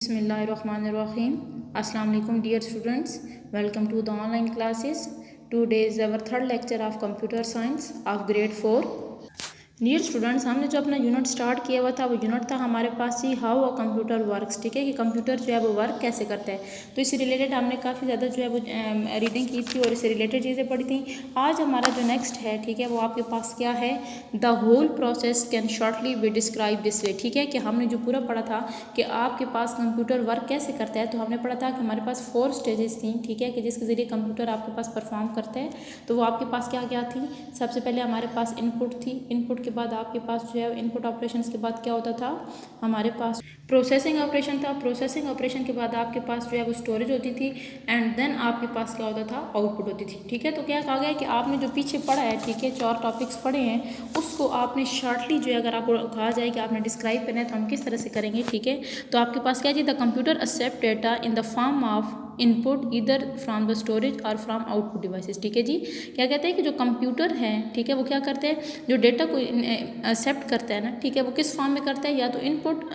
Bismillahirrahmanirrahim. Assalamu alaikum dear students. Welcome to the online classes. Today is our third lecture of computer science of grade 4. Dear students, हमने जो अपना unit start किया हुआ था वो unit था हमारे पास ही हाउ अ कंप्यूटर वर्क्स। ठीक है कि कंप्यूटर जो है वो वर्क कैसे करता है। तो इससे रिलेटेड हमने काफ़ी ज़्यादा जो है वो रीडिंग की थी और इससे रिलेटेड चीज़ें पढ़ी थी। आज हमारा जो नेक्स्ट है, ठीक है, वो आपके पास क्या है, the whole process can shortly be describe this way. ठीक है कि हमने जो पूरा पढ़ा था कि आपके पास कंप्यूटर वर्क कैसे करता है, तो हमने पढ़ा था कि हमारे पास 4 स्टेजेस थी। ठीक है कि जिसके ज़रिए कंप्यूटर आपके पास परफॉर्म करता है। तो वो आपके पास क्या क्या थी। सबसे पहले हमारे पास इनपुट थी। इनपुट के बाद आपके पास जो है इनपुट ऑपरेशंस के बाद क्या होता था, हमारे पास प्रोसेसिंग ऑपरेशन था। प्रोसेसिंग ऑपरेशन के बाद आपके पास जो है वो स्टोरेज होती थी एंड देन आपके पास क्या होता था, आउटपुट होती थी। ठीक है, तो क्या कहा गया कि आपने जो पीछे पढ़ा है, ठीक है, 4 टॉपिक्स पढ़े हैं, उसको आपने शॉर्टली जो है अगर आपको कहा जाए कि आपने डिस्क्राइब करना है तो हम किस तरह से करेंगे। ठीक है, तो आपके पास क्या चाहिए, the computer except data in the form of input इधर फ्रॉम द स्टोरेज और फ्रॉम आउटपुट डिवाइसेस। ठीक है जी, क्या कहते हैं कि जो कंप्यूटर है, ठीक है, वो क्या करते हैं, जो डेटा को एक्सेप्ट करता है ना, ठीक है, वो किस फॉर्म में करता है, या तो इनपुट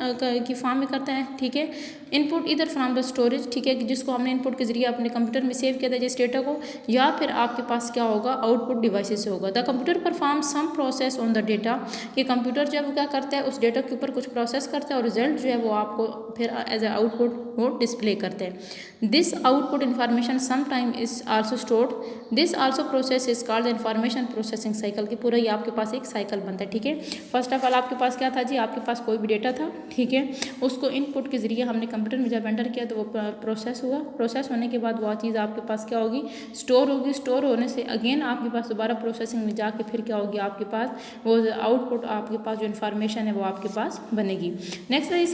की फॉर्म में करता है। ठीक है, इनपुट इधर फ्रॉम द स्टोरेज, ठीक है, जिसको हमने इनपुट के जरिए अपने कंप्यूटर में सेव किया था जिस डेटा को, या फिर आपके पास क्या होगा, आउटपुट डिवाइसेस से होगा। The computer perform some process on the data, कि कंप्यूटर जो है वो क्या करता है, उस डेटा के ऊपर कुछ प्रोसेस करता है और रिजल्ट जो है वो आपको फिर एज ए आउटपुट वो डिस्प्ले करते हैं। This output information sometime is also stored, this also process is called information processing cycle. की पूरा ही आपके पास एक साइकिल बनता है। ठीक है, फर्स्ट ऑफ ऑल आपके पास क्या था जी, आपके पास कोई भी डेटा था, ठीक है, उसको इनपुट के जरिए हमने कंप्यूटर में जब एंटर किया तो वो प्रोसेस हुआ। प्रोसेस होने के बाद वो चीज़ आपके पास क्या होगी, स्टोर होगी। स्टोर होने से अगेन आपके पास दोबारा प्रोसेसिंग में जाके फिर क्या होगी, आपके पास वो आउटपुट, आपके पास जो इन्फॉर्मेशन है वो आपके पास बनेगी। नेक्स्ट है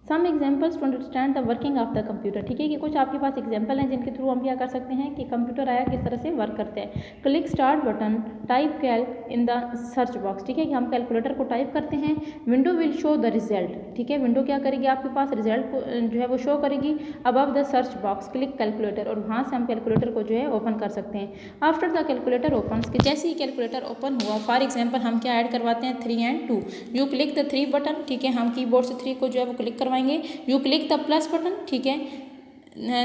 some examples to understand the working of the computer. ठीक है कि कुछ आपके पास एग्जाम्पल हैं जिनके थ्रू हम क्या कर सकते हैं कि कंप्यूटर आया किस तरह से वर्क करते हैं। Click start button, type Calc in the search box. ठीक है कि हम कैलकुलेटर को टाइप करते हैं, window will show the result. ठीक है, विंडो क्या करेगी, आपके पास रिजल्ट को जो है वो शो करेगी above the search box. Click calculator, और वहाँ से हम कैलकुलेटर को जो है ओपन कर सकते हैं। आफ्टर द कैलकुलेटर ओपन, कि जैसे ही कैलकुलेटर ओपन हुआ, फॉर एग्जाम्पल हम क्या ऐड करवाते हैं, 3 and 2। You click the 3 button, ठीक है, हम कीबोर्ड से 3 को जो है वो क्लिक करवाएंगे। You click the plus button, ठीक है,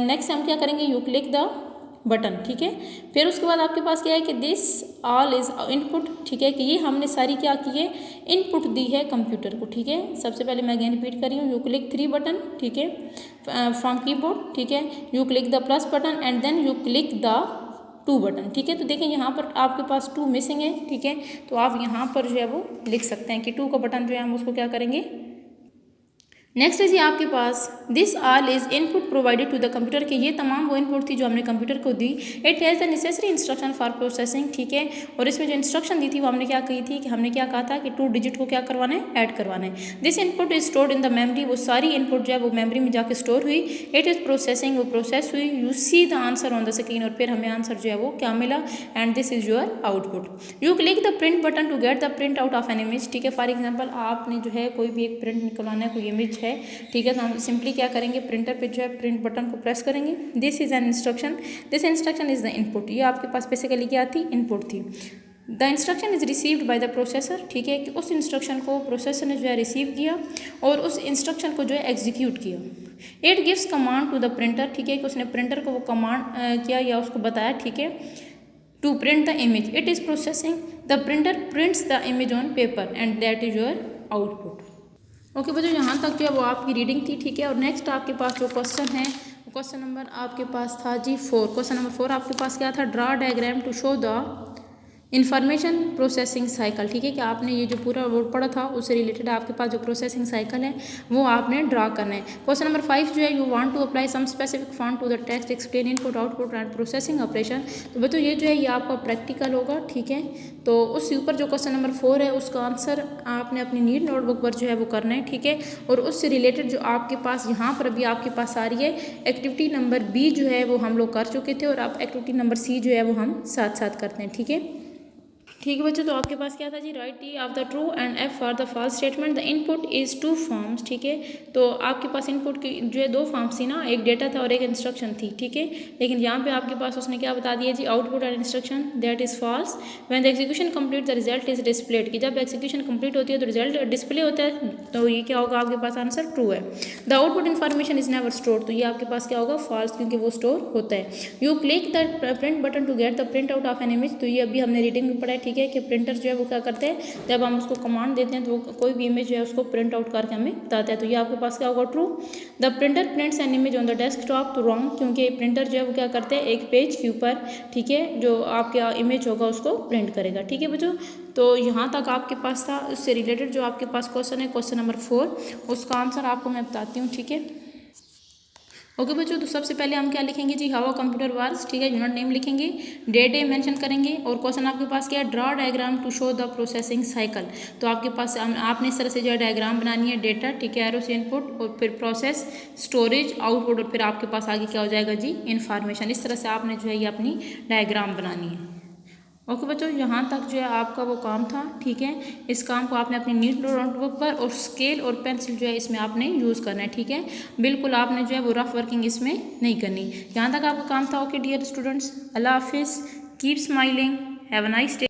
नेक्स्ट हम क्या करेंगे, यू क्लिक द बटन। ठीक है, फिर उसके बाद आपके पास क्या है कि दिस ऑल इज इनपुट। ठीक है कि ये हमने सारी क्या की है, इनपुट दी है कंप्यूटर को। ठीक है, सबसे पहले मैं अगेन रिपीट कर रही हूँ, यू क्लिक 3 बटन, ठीक है, फ्रॉम कीबोर्ड, ठीक है, you click the plus button and then you click the 2 button. ठीक है, तो देखें यहाँ पर आपके पास 2 मिसिंग है। ठीक है, तो आप यहाँ पर जो है वो लिख सकते हैं कि 2 का बटन जो है हम उसको क्या करेंगे। नेक्स्ट है जी आपके पास this all is input provided to the computer, के ये तमाम वो इनपुट थी जो हमने कंप्यूटर को दी। It has the necessary instruction for processing. ठीक है, और इसमें जो इंस्ट्रक्शन दी थी वो हमने क्या कही थी कि हमने क्या कहा था कि 2 डिजिट को क्या करवाना है, ऐड करवाना है। This input is stored in the memory, वो सारी इनपुट जो है वो मेमोरी में जाकर स्टोर हुई। इट इज़ प्रोसेसिंग, वो प्रोसेस हुई। You see the answer on the screen, और फिर हमें आंसर जो है वो क्या मिला, and this is your output. You click the print button to get the printout of an image. ठीक है, फॉर एग्जाम्पल आपने जो है कोई भी एक प्रिंट निकलवाना है, कोई इमेज है, ठीक है, तो हम सिंपली क्या करेंगे, प्रिंटर पे जो है प्रिंट बटन को प्रेस करेंगे। This is an instruction, this instruction is the input. ये आपके पास बेसिकली क्या थी, इनपुट थी। The instruction is received by the processor. ठीक है कि उस इंस्ट्रक्शन को प्रोसेसर ने जो है रिसीव किया और उस इंस्ट्रक्शन को जो है एग्जीक्यूट किया। It gives command to the printer. ठीक है कि उसने प्रिंटर को वो कमांड किया या उसको बताया, ठीक है, to print the image. It is processing, the printer prints the image on paper and that is your output. Okay बच्चों, यहाँ तक जो है वो आपकी रीडिंग थी। ठीक है, और नेक्स्ट आपके पास जो क्वेश्चन है, क्वेश्चन नंबर आपके पास था जी 4। क्वेश्चन नंबर 4 आपके पास क्या था, draw diagram to show the information processing cycle. ठीक है कि आपने ये जो पूरा वर्ड पढ़ा था उससे रिलेटेड आपके पास जो प्रोसेसिंग साइकिल है वो आपने ड्रा करना है। क्वेश्चन नंबर 5 जो है, you want to apply some specific font to the text, explain input output and processing operation. तो बच्चों ये जो है ये आपका प्रैक्टिकल होगा। ठीक है, तो उसके ऊपर जो क्वेश्चन नंबर 4 है उसका आंसर आपने अपनी नीट नोटबुक पर जो है वो करना है। ठीक है, और उससे रिलेटेड जो आपके पास यहाँ पर अभी आपके पास आ रही है एक्टिविटी नंबर बी जो है वो हम लोग कर चुके थे, और अब एक्टिविटी नंबर सी जो है वो हम साथ साथ करते हैं। ठीक है, ठीक है बच्चों, तो आपके पास क्या था जी, write T of the true and F for the false statement. The input is two forms, ठीक है। तो आपके पास इनपुट की जो है दो फॉर्म्स थी ना, एक डेटा था और एक इंस्ट्रक्शन थी, ठीक है। लेकिन यहाँ पे आपके पास उसने क्या बता दिया जी, output and instruction that is false when the execution complete the result is displayed, कि जब एग्जीक्यूशन कंप्लीट होती है तो रिजल्ट डिस्प्ले होता है, तो ये क्या होगा आपके पास आंसर ट्रू है। The output information is never store, तो ये आपके पास क्या होगा, फॉल्स, क्योंकि वो स्टोर होता है। You click the print button to get the printout of an image, तो ये अभी हमने रीडिंग में पढ़ा है, ठीक है, कि प्रिंटर जो है वो क्या करते हैं, जब हम उसको कमांड देते हैं तो वो कोई भी इमेज जो है उसको प्रिंट आउट करके हमें बताता है। तो ये आपके पास क्या होगा, true. The printer prints an image on the desktop, तो रॉन्ग, क्योंकि प्रिंटर जो है वो क्या करते हैं, एक पेज के ऊपर, ठीक है, जो आपका इमेज होगा उसको प्रिंट करेगा, ठीक है बच्चों। तो यहाँ तक आपके पास था। उससे रिलेटेड जो आपके पास क्वेश्चन है, क्वेश्चन नंबर 4, उसका आंसर आपको मैं बताती हूँ, ठीक है। ओके बच्चों, तो सबसे पहले हम क्या लिखेंगे जी, हाउ अ कंप्यूटर वर्क्स, ठीक है, यूनिट नेम लिखेंगे, डे डे मेंशन करेंगे, और क्वेश्चन आपके पास क्या है, draw diagram to show the processing cycle. तो आपके पास आपने इस तरह से जो है डायग्राम बनानी है, डेटा, ठीक है, एरो से इनपुट, और फिर प्रोसेस, स्टोरेज, आउटपुट, और फिर आपके पास आगे क्या हो जाएगा जी, इन्फॉर्मेशन। इस तरह से आपने जो है ये अपनी डायग्राम बनानी है। ओके बच्चों, यहाँ तक जो है आपका वो काम था, ठीक है। इस काम को आपने अपनी नीट नोटबुक पर, और स्केल और पेंसिल जो है इसमें आपने यूज़ करना है, ठीक है। बिल्कुल आपने जो है वो रफ वर्किंग इसमें नहीं करनी। यहाँ तक आपका काम था। ओके डियर स्टूडेंट्स, अल्लाह हाफिज़, keep smiling, have a nice day.